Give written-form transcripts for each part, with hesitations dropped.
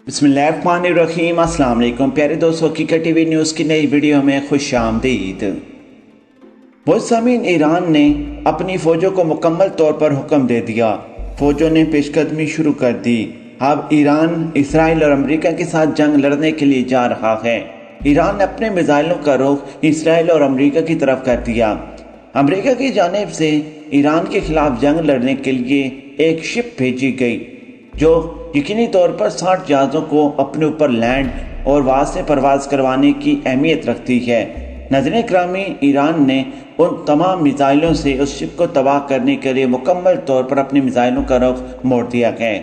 बिस्मिल्लाहिर्रहमानिर्रहीम। अस्सलाम वालेकुम प्यारे दोस्तों, हकीकत टीवी न्यूज़ की नई वीडियो में खुश आमदीद। मुज़म्मिन, ईरान ने अपनी फ़ौजों को मुकम्मल तौर पर हुक्म दे दिया। फ़ौजों ने पेशकदमी शुरू कर दी। अब ईरान इसराइल और अमेरिका के साथ जंग लड़ने के लिए जा रहा है। ईरान ने अपने मिसाइलों का रुख इसराइल और अमेरिका की तरफ कर दिया। अमेरिका की जानिब से ईरान के खिलाफ जंग लड़ने के लिए एक शिप भेजी गई जो यकीनी तौर पर 60 जहाज़ों को अपने ऊपर लैंड और वहाँ से परवाज़ करवाने की अहमियत रखती है। नाज़रीन इकरामी, ईरान ने उन तमाम मिसाइलों से उस शिप को तबाह करने के लिए मुकम्मल तौर पर अपने मिसाइलों का रुख मोड़ दिया है।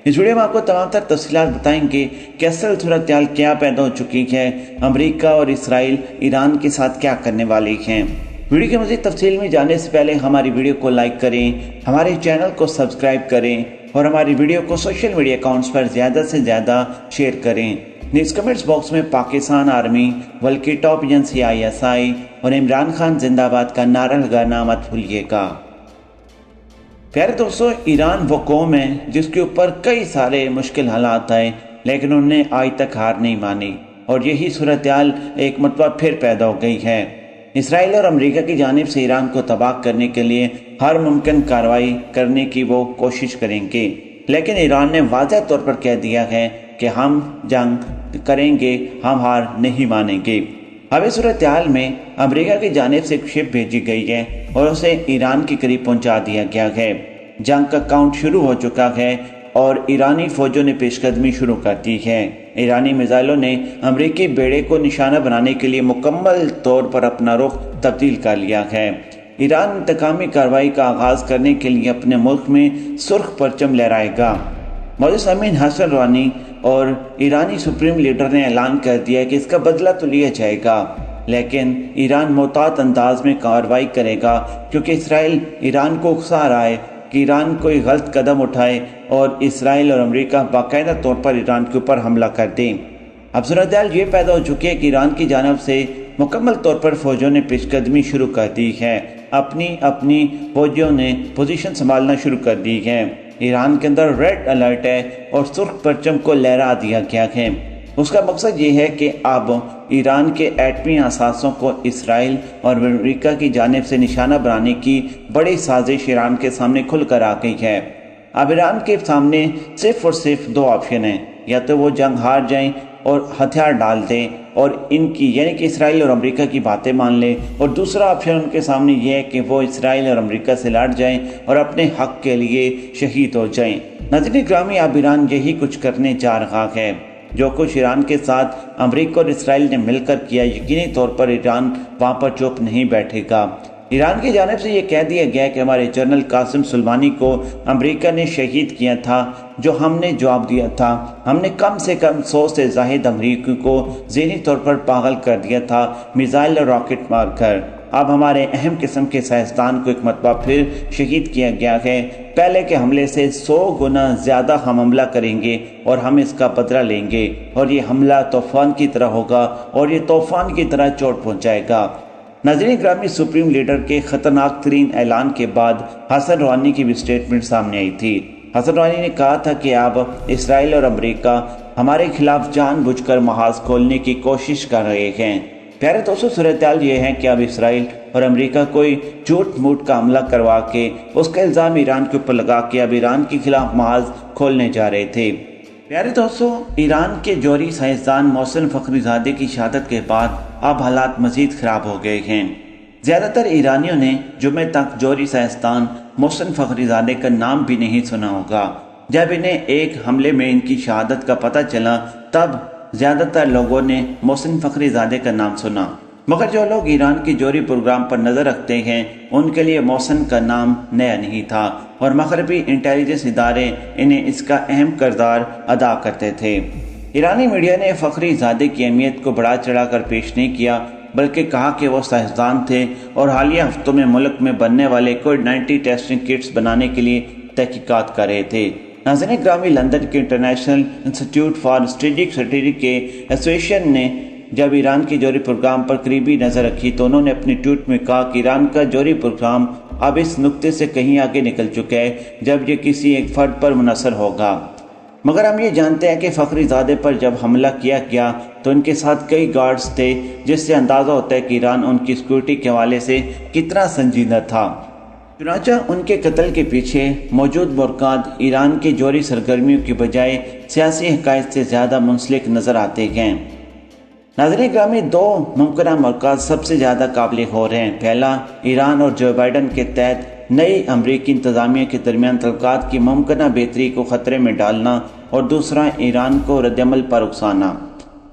इस वीडियो में आपको तमाम तर तफसीलात बताएंगे कि असल सूरत हाल क्या पैदा हो चुकी है, अमेरिका और इसराइल ईरान के साथ क्या करने वाले हैं। वीडियो की मज़ीद तफसील में जाने से पहले हमारी वीडियो को लाइक करें, हमारे चैनल को सब्सक्राइब करें और हमारी वीडियो को सोशल मीडिया अकाउंट्स पर ज़्यादा से ज़्यादा शेयर करें। न्यूज़ कमेंट्स बॉक्स में पाकिस्तान आर्मी बल्कि टॉप एजेंसी ISI और इमरान खान जिंदाबाद का नारा लगाना मत भूलिएगा। प्यारे दोस्तों, ईरान वो कौम है जिसके ऊपर कई सारे मुश्किल हालात आए लेकिन उन्होंने आज तक हार नहीं मानी और यही सूरत हाल एक मरतबा फिर पैदा हो गई है। इसराइल और अमेरिका की जानिब से ईरान को तबाह करने के लिए हर मुमकिन कार्रवाई करने की वो कोशिश करेंगे, लेकिन ईरान ने वाज़ह तौर पर कह दिया है कि हम जंग करेंगे, हम हार नहीं मानेंगे। अब इस सूरत हाल में अमेरिका की जानिब से एक शिप भेजी गई है और उसे ईरान के करीब पहुंचा दिया गया है। जंग का काउंट शुरू हो चुका है और ईरानी फौजों ने पेशकदमी शुरू कर दी है। ईरानी मिसाइलों ने अमेरिकी बेड़े को निशाना बनाने के लिए मुकम्मल तौर पर अपना रुख तब्दील कर लिया है। ईरान इंतकामी कार्रवाई का आगाज़ करने के लिए अपने मुल्क में सुर्ख परचम लहराएगा। मुज़म्मिन हसन रूहानी और ईरानी सुप्रीम लीडर ने ऐलान कर दिया कि इसका बदला तो लिया जाएगा, लेकिन ईरान मोहतात अंदाज में कार्रवाई करेगा क्योंकि इसराइल ईरान को उकसा रहा है कि ईरान कोई गलत कदम उठाए और इसराइल और अमेरिका बाकायदा तौर पर ईरान के ऊपर हमला कर दें। अब सूरत हाल ये पैदा हो चुकी है कि ईरान की जानिब से मुकम्मल तौर पर फौजों ने पेशकदमी शुरू कर दी है। अपनी अपनी फौजियों ने पोजीशन संभालना शुरू कर दी है। ईरान के अंदर रेड अलर्ट है और सुर्ख परचम को लहरा दिया गया है। उसका मकसद ये है कि अब ईरान के एटमी असासों को इसराइल और अमेरिका की जानिब से निशाना बनाने की बड़ी साजिश ईरान के सामने खुलकर आ गई है। अब ईरान के सामने सिर्फ और सिर्फ दो ऑप्शन हैं, या तो वो जंग हार जाएं और हथियार डाल दें और इनकी यानी कि इसराइल और अमेरिका की बातें मान लें, और दूसरा ऑप्शन उनके सामने यह है कि वो इसराइल और अमेरिका से लड़ जाएं और अपने हक के लिए शहीद हो जाएं। नाज़रीन ग्रामी, अब ईरान यही कुछ करने जा रहा है। जो कुछ ईरान के साथ अमेरिका और इसराइल ने मिलकर किया, यकीनी तौर पर ईरान वहाँ पर चुप नहीं बैठेगा। ईरान की जानिब से ये कह दिया गया कि हमारे जनरल कासिम सुलेमानी को अमेरिका ने शहीद किया था, जो हमने जवाब दिया था। हमने कम से कम 100 से ज़ायद अमेरिकी को ज़हनी तौर पर पागल कर दिया था, मिसाइल और रॉकेट मारकर। अब हमारे अहम किस्म के साइंसदान को एक मरतबा फिर शहीद किया गया है। पहले के हमले से 100 गुना ज़्यादा हम हमला करेंगे और हम इसका बदला लेंगे, और ये हमला तूफान की तरह होगा और ये तूफान की तरह चोट पहुँचाएगा। नाज़रीन ग्रामी, सुप्रीम लीडर के ख़तरनाक तरीन ऐलान के बाद हसन रूहानी की भी स्टेटमेंट सामने आई थी। हसन रूहानी ने कहा था कि अब इसराइल और अमेरिका हमारे खिलाफ जानबूझकर महाज खोलने की कोशिश कर रहे हैं। प्यारे दोस्तों, सूरत हाल ये है कि अब इसराइल और अमेरिका कोई झूठ मूठ का हमला करवा के उसका इल्ज़ाम ईरान के ऊपर लगा के अब ईरान के खिलाफ महाज खोलने जा रहे थे। प्यारे दोस्तों, ईरान के जौहरी साइंसदान मोहसिन फ़खरीज़ादे की शहादत के बाद अब हालात मज़ीद ख़राब हो गए हैं। ज़्यादातर ईरानियों ने जुमे तक जौहरी साइंसदान मोहसिन फ़खरीज़ादे का नाम भी नहीं सुना होगा। जब इन्हें एक हमले में इनकी शहादत का पता चला तब ज़्यादातर लोगों ने मोहसिन फ़खरीज़ादे का नाम सुना, मगर जो लोग ईरान के जौहरी प्रोग्राम पर नज़र रखते हैं उनके लिए मोहसिन का नाम नया नहीं था और मग़रबी इंटेलिजेंस इदारे इन्हें इसका अहम किरदार अदा करते थे। ईरानी मीडिया ने फ़खरीज़ादे की अहमियत को बढ़ा चढ़ा कर पेश नहीं किया, बल्कि कहा कि वो साइंसदान थे और हालिया हफ्तों में मुल्क में बनने वाले कोविड-19 टेस्टिंग किट्स बनाने के लिए तहकीकात कर रहे थे। नाज़रीन ग्रामी, लंदन के international institute for strategic study के एसोसिएशन ने जब ईरान के जौहरी प्रोग्राम पर करीबी नज़र रखी तो उन्होंने अपने ट्वीट में कहा कि ईरान का जौहरी प्रोग्राम अब इस नुक्ते से कहीं आगे निकल चुका है जब ये किसी एक फर्द पर मुनहसर होगा। مگر ہم یہ جانتے ہیں کہ فخری زادے پر جب حملہ کیا گیا تو ان کے ساتھ کئی گارڈز تھے، جس سے اندازہ ہوتا ہے کہ ایران ان کی سیکورٹی کے حوالے سے کتنا سنجیدہ تھا۔ چنانچہ ان کے قتل کے پیچھے موجود برکات ایران کی جوہری سرگرمیوں کی بجائے سیاسی حقائق سے زیادہ منسلک نظر آتے ہیں۔ ناظرین گرامی، دو ممکنہ مرکز سب سے زیادہ قابل غور ہیں۔ پہلا، ایران اور جو بائیڈن کے تحت نئی امریکی انتظامیہ کے درمیان تعلقات کی ممکنہ بہتری کو خطرے میں ڈالنا، اور دوسرا، ایران کو رد عمل پر اکسانا۔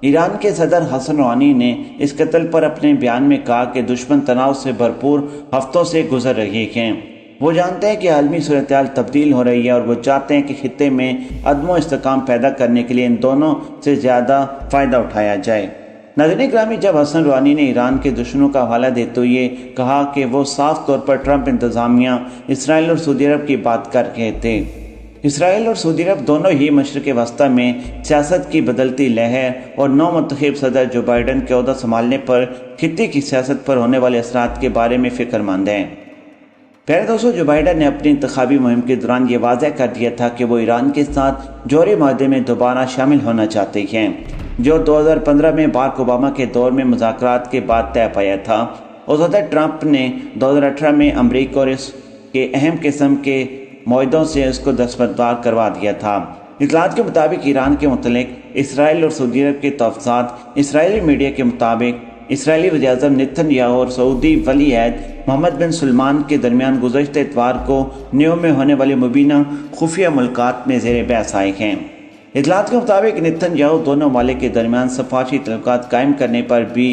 ایران کے صدر حسن روحانی نے اس قتل پر اپنے بیان میں کہا کہ دشمن تناؤ سے بھرپور ہفتوں سے گزر رہے ہیں۔ وہ جانتے ہیں کہ عالمی صورتحال تبدیل ہو رہی ہے، اور وہ چاہتے ہیں کہ خطے میں عدم و استحکام پیدا کرنے کے لیے ان دونوں سے زیادہ فائدہ اٹھایا جائے۔ ناظرین گرامی، جب حسن روحانی نے ایران کے دشمنوں کا حوالہ دیتے ہوئے کہا کہ وہ صاف طور پر ٹرمپ انتظامیہ، اسرائیل اور سعودی عرب کی بات کر رہے تھے۔ اسرائیل اور سعودی عرب دونوں ہی مشرق وسطیٰ میں سیاست کی بدلتی لہر اور نو منتخب صدر جو بائیڈن کے عہدہ سنبھالنے پر خطے کی سیاست پر ہونے والے اثرات کے بارے میں فکر مند ہیں۔ پیارے دوستو، جو بائیڈن نے اپنی انتخابی مہم کے دوران یہ واضح کر دیا تھا کہ وہ ایران کے ساتھ جوہری معاہدے میں دوبارہ شامل ہونا چاہتے ہیں، جو 2015 میں باراک اوباما کے دور میں مذاکرات کے بعد طے پایا تھا، اور صدر ٹرمپ نے 2018 میں امریکہ اور اس کے اہم قسم کے معاہدوں سے اس کو دستبردار کروا دیا تھا۔ اطلاعات کے مطابق ایران کے متعلق اسرائیل اور سعودی عرب کے تحفظات، اسرائیلی میڈیا کے مطابق اسرائیلی وزیر اعظم نیتن یاہو اور سعودی ولی عہد محمد بن سلمان کے درمیان گزشتہ اتوار کو نیو میں ہونے والے مبینہ خفیہ ملاقات میں زیر بحث آئے ہیں۔ اطلاعات کے مطابق نیتن یاہو دونوں ممالک کے درمیان سفارشی تعلقات قائم کرنے پر بھی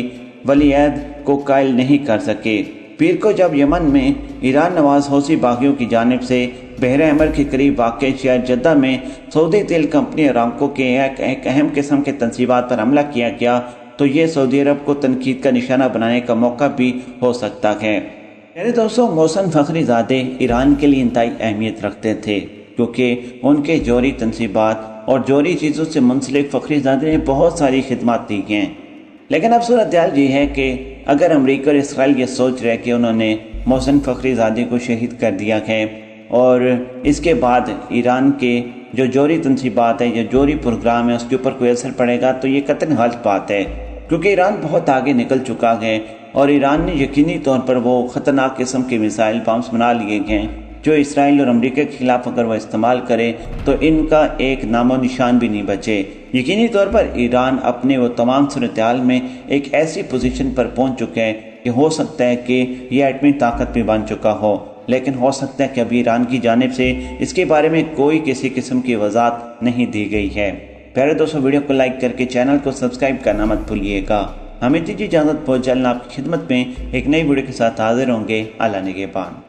ولی عہد کو قائل نہیں کر سکے۔ پیر کو جب یمن میں ایران نواز حوثی باغیوں کی جانب سے بحر احمر کے قریب واقع شہر جدہ میں سعودی تیل کمپنی اراکو کے ایک اہم قسم کے تنصیبات پر حملہ کیا گیا تو یہ سعودی عرب کو تنقید کا نشانہ بنانے کا موقع بھی ہو سکتا ہے۔ میرے دوستوں، محسن فخری زادے ایران کے لیے انتہائی اہمیت رکھتے تھے، کیونکہ ان کے جوہری تنصیبات اور جوہری چیزوں سے منسلک فخری زادے نے بہت ساری خدمات دی ہیں۔ لیکن اب صورتحال یہ ہے کہ اگر امریکہ اور اسرائیل یہ سوچ رہے کہ انہوں نے محسن فخری زادے کو شہید کر دیا ہے، اور اس کے بعد ایران کے جو جوہری تنصیبات ہیں یا جوہری پروگرام ہے اس کے اوپر کوئی اثر پڑے گا، تو یہ قطعاً غلط بات ہے، کیونکہ ایران بہت آگے نکل چکا ہے، اور ایران نے یقینی طور پر وہ خطرناک قسم کے میزائل بامز بنا لیے ہیں جو اسرائیل اور امریکہ کے خلاف اگر وہ استعمال کرے تو ان کا ایک نام و نشان بھی نہیں بچے۔ یقینی طور پر ایران اپنے وہ تمام صورتحال میں ایک ایسی پوزیشن پر پہنچ چکا ہے کہ ہو سکتا ہے کہ یہ ایٹمی طاقت بھی بن چکا ہو، لیکن ہو سکتا ہے کہ ابھی ایران کی جانب سے اس کے بارے میں کوئی کسی قسم کی وضاحت نہیں دی گئی ہے۔ پیارے دوستو، ویڈیو کو لائک کر کے چینل کو سبسکرائب کرنا مت بھولیے گا۔ ہمیں دیجیے اجازت، بہت جلد آپ کی خدمت میں ایک نئی ویڈیو کے ساتھ حاضر ہوں گے۔ اللہ نگہبان۔